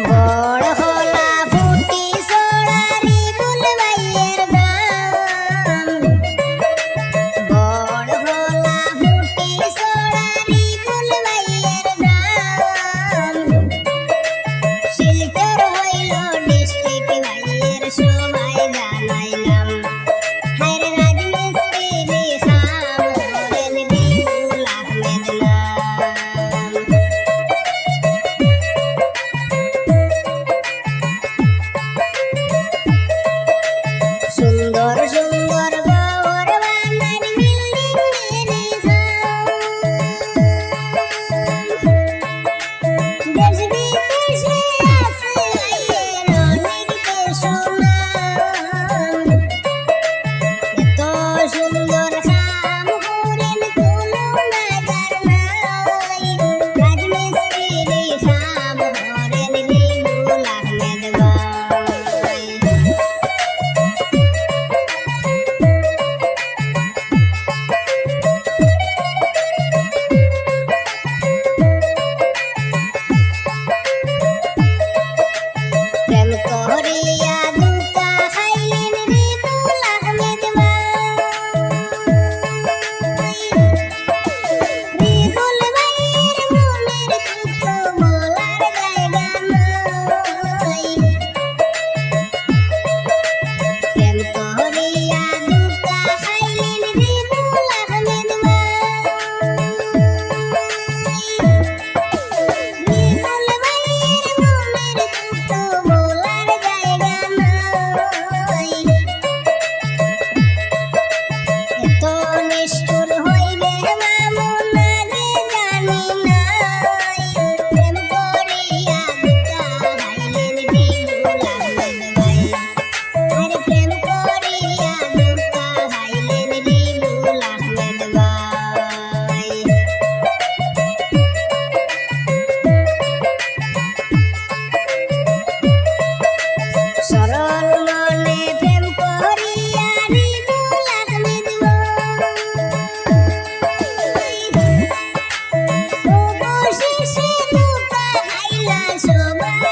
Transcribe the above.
বড় হলা ফুটি সোড়ারি বুলবাইয়ের দাম বড় হলা ফুটি সোড়ারি বুলবাইয়ের দাম শিলচর হইল ডিস্ট্রিক্ট ভাইয়ের সবাই জানাইলাম হায়রে রাজমিস্ত্রি খাম হরেন বিপুল আহমেদ নাম সুন্দর সুন্দর ঘর বানাই বিল্ডিং দেশ বিদেশে আছে ভাইয়ের অনেক সুনাম এত সুন্দর কাম করেন কোনো নাগার নাই রাজমিস্ত্রি খাম হরেন বিপুল আহমেদ ভাই প্রেম করিয়া দুকা খাইলেন বিপুল আহমেদ ভাই বিপুল ভাইয়ের মনের দুঃখ বলার জায়গা নাই প্রেম করিয়া দুকা খাইলেন বিপুল আহমেদ ভাই বিপুল ভাইয়ের মনের দুঃখ বলার জায়গা নাই এত নিষ্ঠুর হইবে মামুন আগে জানি নাই প্রেম করিয়া দুকা খাইলেন বিপুল আহমেদ ভাই আরে প্রেম করিয়া দুকা খাইলেন বিপুল আহমেদ ভাই সরল মনে প্রেম করিয়া বিপুল আহমেদ ভাই অবশেষে দুকা খাইলা সবাই